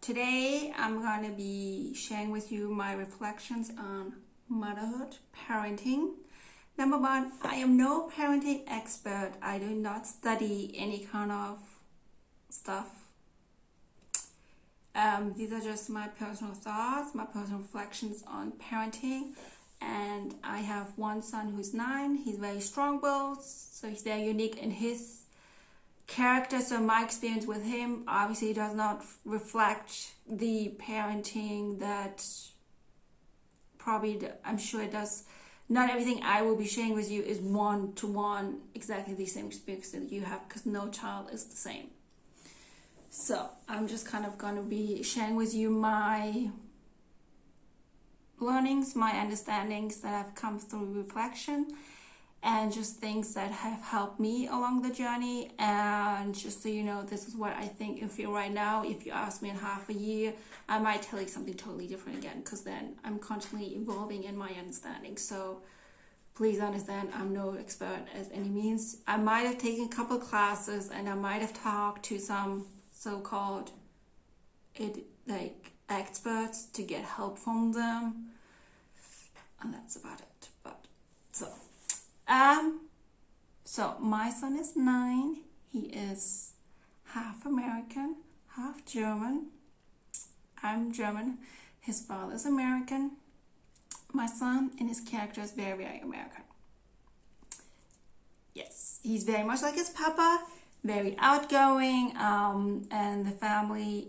Today I'm going to be sharing with you my reflections on motherhood, parenting. Number one, I am no parenting expert. I do not study any kind of stuff. These are just my personal thoughts, my personal reflections on parenting. And I have one son who's 9. He's very strong-willed, so he's very unique in his character. So my experience with him obviously does not reflect the parenting that I'm sure it does. Not everything I will be sharing with you is one-to-one exactly the same experience that you have, because no child is the same. So I'm just kind of going to be sharing with you my learnings, my understandings that have come through reflection, and just things that have helped me along the journey. And just so you know, this is what I think and feel right now. If you ask me in half a year, I might tell you something totally different again, because then I'm constantly evolving in my understanding. So please understand, I'm no expert as any means. I might have taken a couple classes, and I might have talked to some so-called experts to get help from them, and that's about it. So my son is 9. He is half American, half German. I'm German. His father's American. My son in his character is very, very American. Yes, he's very much like his papa, very outgoing, and the family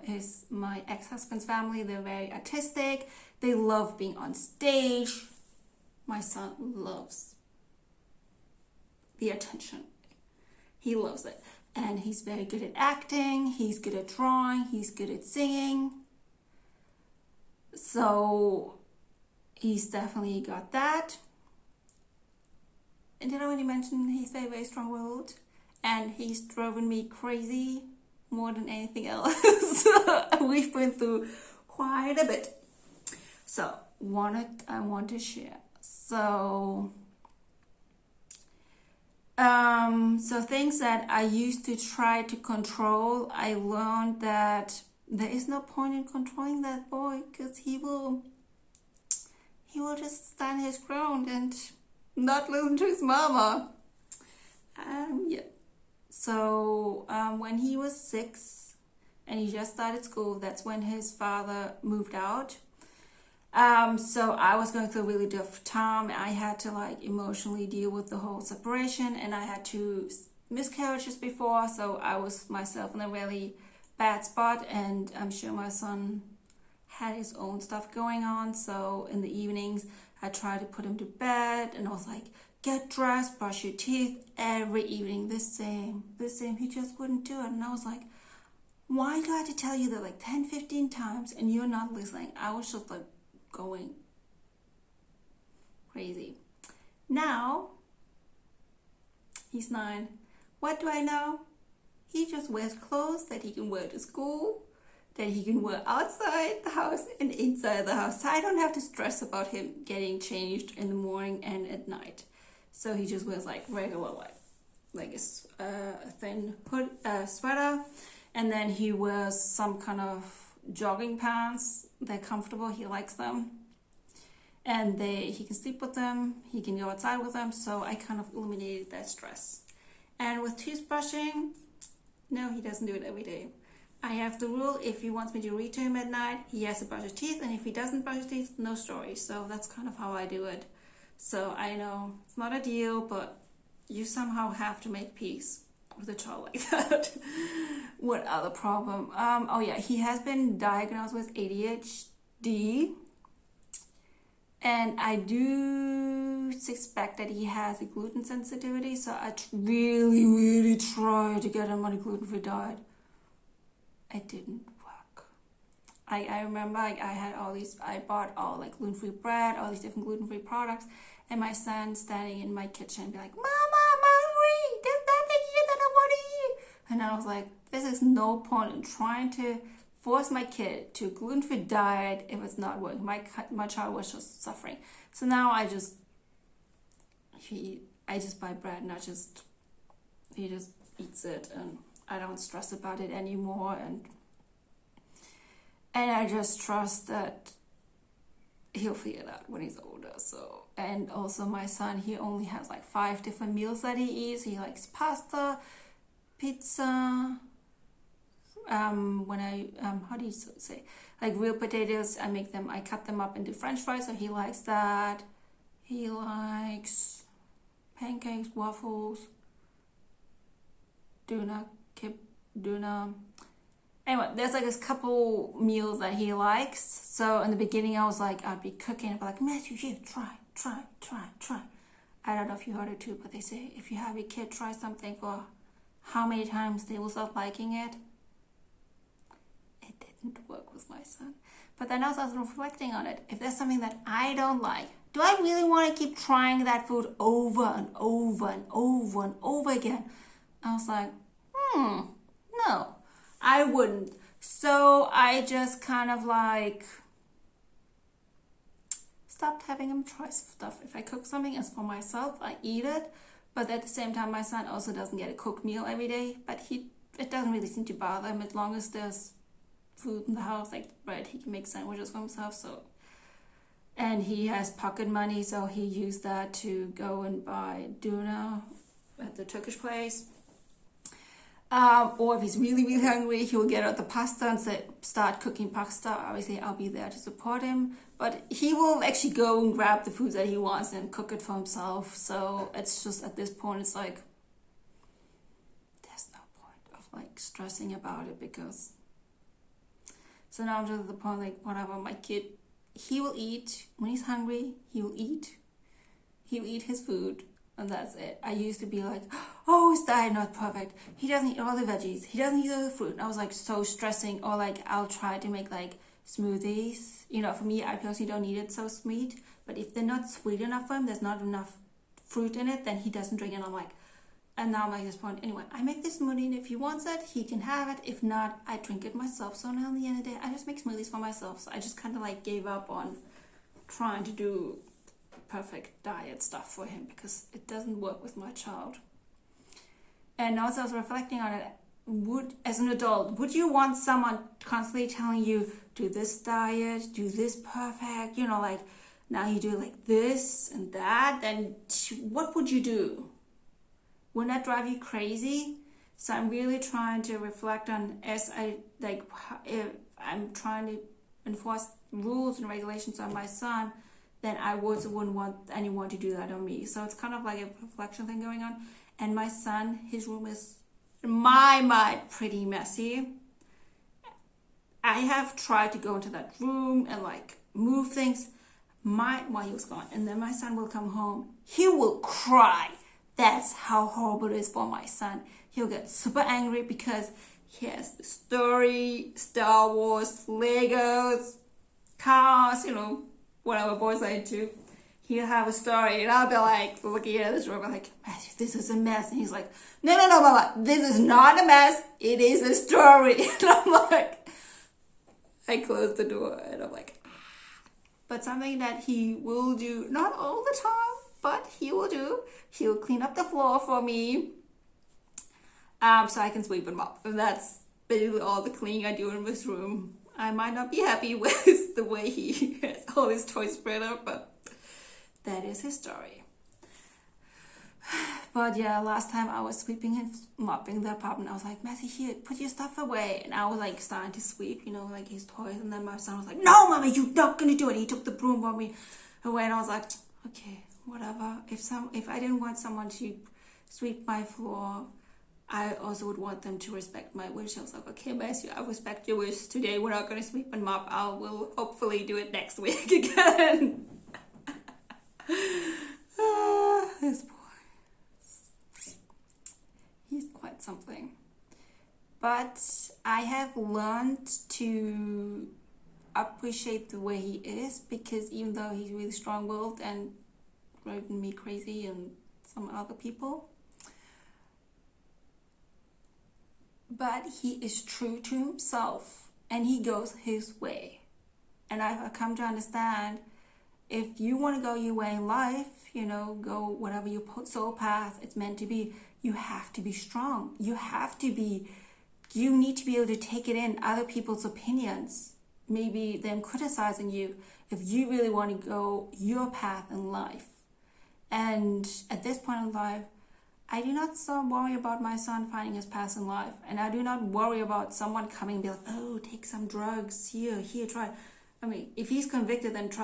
is my ex-husband's family. They're very artistic. They love being on stage. My son loves the attention. He loves it. And he's very good at acting. He's good at drawing. He's good at singing. So he's definitely got that. And did I already mention he's very, very strong-willed? And he's driven me crazy more than anything else. We've been through quite a bit. So I want to share. So things that I used to try to control, I learned that there is no point in controlling that boy, because he will just stand his ground and not listen to his mama. Yeah. So when he was 6 and he just started school, that's when his father moved out. So I was going through a really tough time. I had to emotionally deal with the whole separation, and I had 2 miscarriages before, so I was myself in a really bad spot, and I'm sure my son had his own stuff going on. So in the evenings, I tried to put him to bed, and I was like, get dressed, brush your teeth, every evening, the same. He just wouldn't do it, and I was like, why do I have to tell you that 10, 15 times, and you're not listening? I was just going crazy. Now he's 9. What do I know? He just wears clothes that he can wear to school, that he can wear outside the house and inside the house. So I don't have to stress about him getting changed in the morning and at night. So he just wears regular a thin hood, sweater, and then he wears some kind of jogging pants. They're comfortable. He likes them. And he can sleep with them. He can go outside with them. So I kind of eliminated that stress. And with toothbrushing, no, he doesn't do it every day. I have the rule, if he wants me to read to him at night, he has to brush his teeth. And if he doesn't brush his teeth, no story. So that's kind of how I do it. So I know it's not a deal, but you somehow have to make peace with a child like that. What other problem? Oh yeah, he has been diagnosed with ADHD, and I do suspect that he has a gluten sensitivity. So I really, really tried to get him on a gluten-free diet. It didn't work. I remember I bought all gluten-free bread, all these different gluten-free products, and my son standing in my kitchen be like, Mama, I'm hungry. There's nothing here that I want to eat. And I was like, this is no point in trying to force my kid to a gluten-free diet if it's not working. My child was just suffering. So now I just buy bread, and he just eats it, and I don't stress about it anymore. And And I just trust that he'll figure it out when he's older. So, and also my son, he only has like 5 different meals that he eats. He likes pasta, pizza. When I how do you say, like real potatoes, I cut them up into French fries. So he likes that. He likes pancakes, waffles, tuna. Anyway, there's like a couple meals that he likes. So in the beginning, I was like, I'd be cooking, I'd be like, Matthew, here, try. I don't know if you heard it too, but they say if you have your kid try something for how many times they will start liking it. It didn't work with my son. But then as I was reflecting on it, if there's something that I don't like, do I really want to keep trying that food over and over and over and over again? I was like, no, I wouldn't. So I just kind of like stopped having him try stuff. If I cook something as for myself, I eat it. But at the same time, my son also doesn't get a cooked meal every day. But it doesn't really seem to bother him as long as there's food in the house, like bread. He can make sandwiches for himself. So, and he has pocket money, so he used that to go and buy tuna at the Turkish place. Or if he's really, really hungry, he'll get out the pasta and start cooking pasta. Obviously, I'll be there to support him. But he will actually go and grab the food that he wants and cook it for himself. So it's just at this point, it's like, there's no point of like stressing about it because... So now I'm just at the point like, whatever, my kid, he will eat. When he's hungry, he will eat. He'll eat his food. And that's it. I used to be like, oh, his diet not perfect. He doesn't eat all the veggies. He doesn't eat all the fruit. And I was like so stressing. Or like I'll try to make like smoothies. You know, for me, I personally don't eat it so sweet. But if they're not sweet enough for him, there's not enough fruit in it, then he doesn't drink it. And I'm like, and now I'm like this point. Anyway, I make this smoothie and if he wants it, he can have it. If not, I drink it myself. So now at the end of the day, I just make smoothies for myself. So I just kind of like gave up on trying to do perfect diet stuff for him because it doesn't work with my child. And also I was reflecting on it, as an adult, would you want someone constantly telling you, do this diet, do this perfect, you know, like now you do like this and that, then what would you do? Wouldn't that drive you crazy? So I'm really trying to reflect on if I'm trying to enforce rules and regulations on my son, then I also wouldn't want anyone to do that on me. So it's kind of like a reflection thing going on. And my son, his room is, in my mind, pretty messy. I have tried to go into that room and like move things while he was gone. And then my son will come home. He will cry. That's how horrible it is for my son. He'll get super angry because he has the story, Star Wars, Legos, cars, you know, whatever boys are into. He'll have a story and I'll be like looking at this room, I'm like, Matthew, this is a mess. And he's like, no, mama, this is not a mess. It is a story. And I'm like, I close the door and I'm like, but something that he will do, not all the time, but he will do. He'll clean up the floor for me, so I can sweep him up. And that's basically all the cleaning I do in this room. I might not be happy with the way he has all his toys spread out, but that is his story. But yeah, last time I was sweeping and mopping the apartment, I was like, Matthew, here, put your stuff away. And I was like starting to sweep, you know, like his toys. And then my son was like, no, mommy, you're not going to do it. He took the broom from me away. And I was like, okay, whatever. If I didn't want someone to sweep my floor, I also would want them to respect my wish. I was like, okay, Matthew, I respect your wish. Today we're not going to sweep and mop. I will hopefully do it next week again. This boy. He's quite something. But I have learned to appreciate the way he is, because even though he's really strong-willed and driving me crazy and some other people, but he is true to himself and he goes his way. And I've come to understand, if you want to go your way in life, you know, go whatever your soul path it's meant to be, you have to be strong. You need to be able to take it in, other people's opinions. maybe them criticizing you if you really want to go your path in life. And at this point in life, I do not so worry about my son finding his path in life. And I do not worry about someone coming and be like, oh, take some drugs, here, try. I mean, if he's convicted and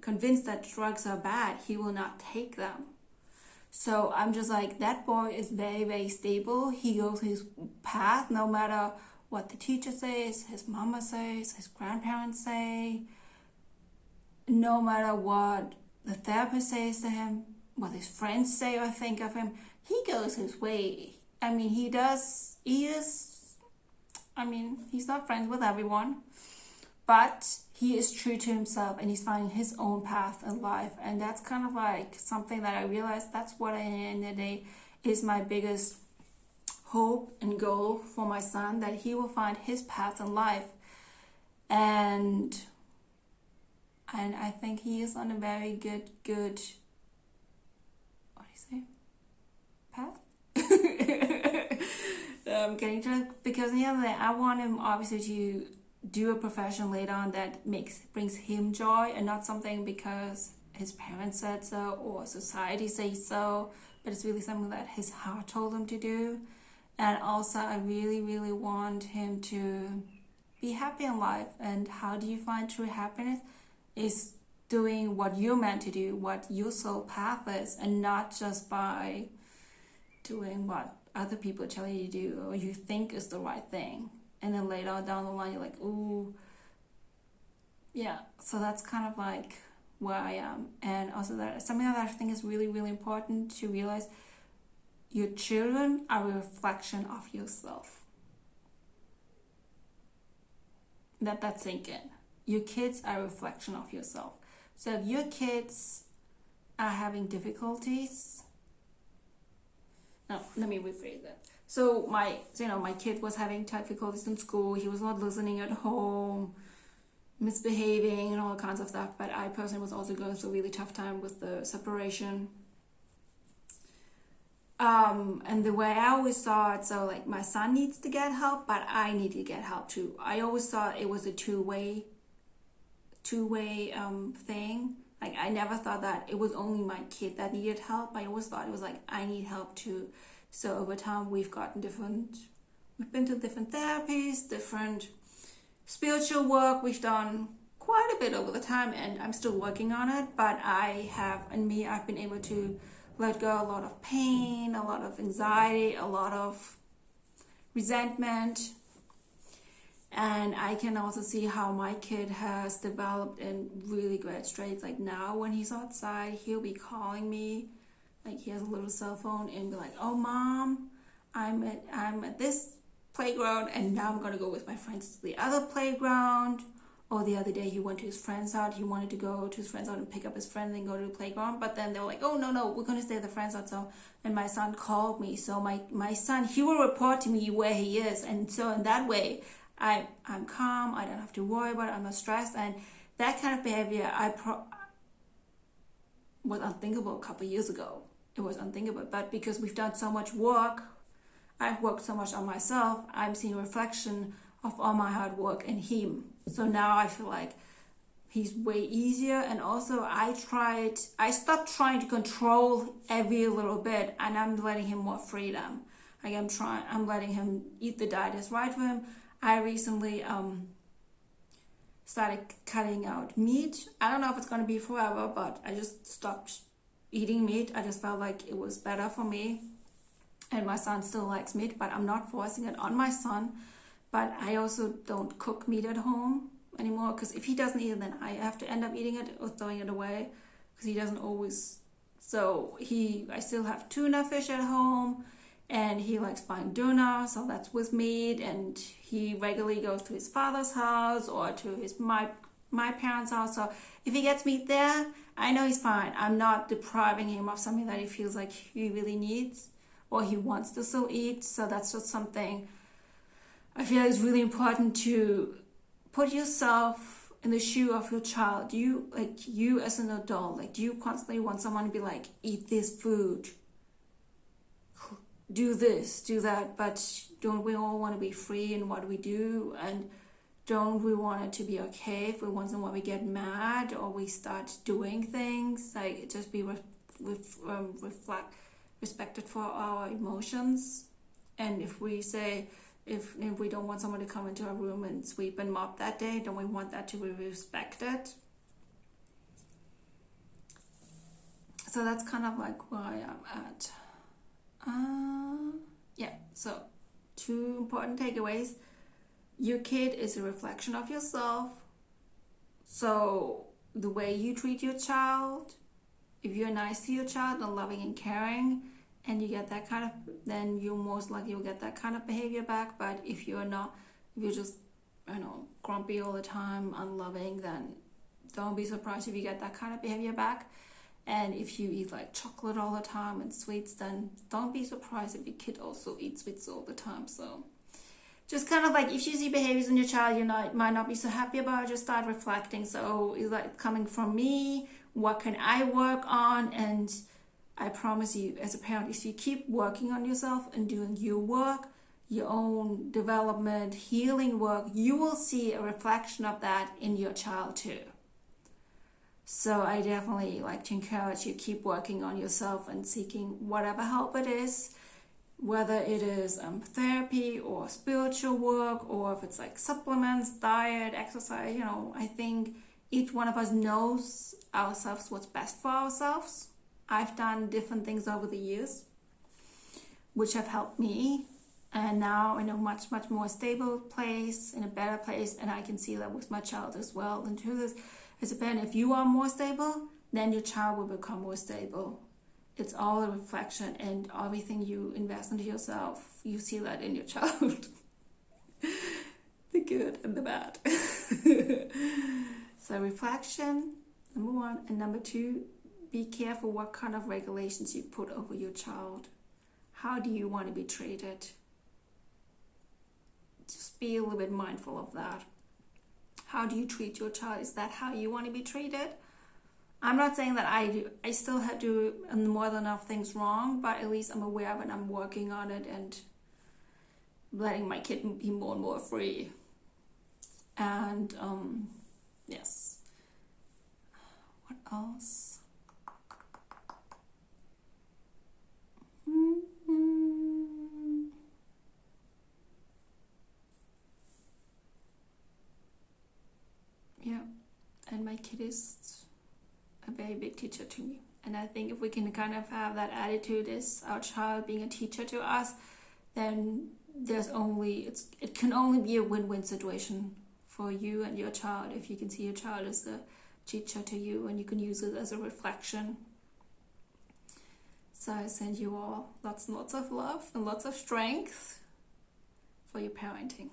convinced that drugs are bad, he will not take them. So I'm just like, that boy is very, very stable. He goes his path no matter what the teacher says, his mama says, his grandparents say, no matter what the therapist says to him, what his friends say or think of him, he goes his way. I mean, he's not friends with everyone, but he is true to himself and he's finding his own path in life. And that's kind of like something that I realized that's what at the end of the day is my biggest hope and goal for my son, that he will find his path in life. And I think he is on a very good what do you say, path? Getting to, because the other day I want him obviously to do a profession later on that brings him joy, and not something because his parents said so or society says so, but it's really something that his heart told him to do. And also I really, really want him to be happy in life. And how do you find true happiness? Is doing what you're meant to do, what your soul path is, and not just by doing what other people tell you to do or you think is the right thing. And then later down the line, you're like, ooh, yeah. So that's kind of like where I am. And also that something that I think is really, really important to realize, your children are a reflection of yourself. Let that sink in. Your kids are a reflection of yourself. So if your kids are having difficulties, no, let me rephrase that. So my kid was having difficulties in school. He was not listening at home, misbehaving and all kinds of stuff. But I personally was also going through a really tough time with the separation. And the way I always saw it, so like my son needs to get help, but I need to get help too. I always thought it was a two-way thing. Like I never thought that it was only my kid that needed help. I always thought it was like I need help too. So over time we've been to different therapies, different spiritual work. We've done quite a bit over the time, and I'm still working on it. But I've been able to let go a lot of pain, a lot of anxiety, a lot of resentment. And I can also see how my kid has developed in really great traits. Like now when he's outside, he'll be calling me. Like he has a little cell phone and be like, oh mom, I'm at this playground and now I'm gonna go with my friends to the other playground. Or the other day he went to his friend's house. He wanted to go to his friend's house and pick up his friend and then go to the playground. But then they were like, oh no, we're gonna stay at the friend's house. So, and my son called me. So my son, he will report to me where he is. And so in that way, I'm calm. I don't have to worry about it. I'm not stressed. And that kind of behavior was unthinkable a couple of years ago. It was unthinkable. But because we've done so much work, I've worked so much on myself, I'm seeing a reflection of all my hard work in him. So now I feel like he's way easier. And also I stopped trying to control every little bit, and I'm letting him more freedom. Like I'm letting him eat the diet that's right for him. I recently started cutting out meat. I don't know if it's going to be forever, but I just stopped eating meat. I just felt like it was better for me. And my son still likes meat, but I'm not forcing it on my son. But I also don't cook meat at home anymore, because if he doesn't eat it, then I have to end up eating it or throwing it away, because he doesn't always. So I still have tuna fish at home, and he likes buying tuna, so that's with meat. And he regularly goes to his father's house or to my parents' house. So if he gets meat there, I know he's fine. I'm not depriving him of something that he feels like he really needs or he wants to still eat. So that's just something I feel like it's really important to put yourself in the shoe of your child. You as an adult, do you constantly want someone to be like, eat this food, do this, do that? But don't we all want to be free in what we do? And don't we want it to be okay if we once in a while we get mad or we start doing things, like just be respected for our emotions. And if we say, if we don't want someone to come into our room and sweep and mop that day, don't we want that to be respected? So that's kind of like where I am at. Yeah, so 2 important takeaways. Your kid is a reflection of yourself. So the way you treat your child, if you're nice to your child and loving and caring, and you get that kind of, then you're most likely you'll get that kind of behavior back. But if you're not, if you're just, grumpy all the time, unloving, then don't be surprised if you get that kind of behavior back. And if you eat like chocolate all the time and sweets, then don't be surprised if your kid also eats sweets all the time. So just kind of like, if you see behaviors in your child might not be so happy about, just start reflecting. So is that coming from me? What can I work on? And I promise you, as a parent, if you keep working on yourself and doing your work, your own development, healing work, you will see a reflection of that in your child too. So I definitely like to encourage you, keep working on yourself and seeking whatever help it is, whether it is therapy or spiritual work, or if it's like supplements, diet, exercise. I think each one of us knows ourselves what's best for ourselves. I've done different things over the years, which have helped me. And now in a much, much more stable place, in a better place. And I can see that with my child as well. And to this, as a parent, if you are more stable, then your child will become more stable. It's all a reflection, and everything you invest into yourself, you see that in your child. The good and the bad. So reflection, number 1. And number 2, be careful what kind of regulations you put over your child. How do you want to be treated? Just be a little bit mindful of that. How do you treat your child? Is that how you want to be treated? I'm not saying that I do. I still have to do more than enough things wrong, but at least I'm aware of it and I'm working on it and letting my kid be more and more free. And yes. What else? Yeah, and my kid is a very big teacher to me. And I think if we can kind of have that attitude as our child being a teacher to us, then it can only be a win-win situation for you and your child if you can see your child as a teacher to you and you can use it as a reflection. So I send you all lots and lots of love and lots of strength for your parenting.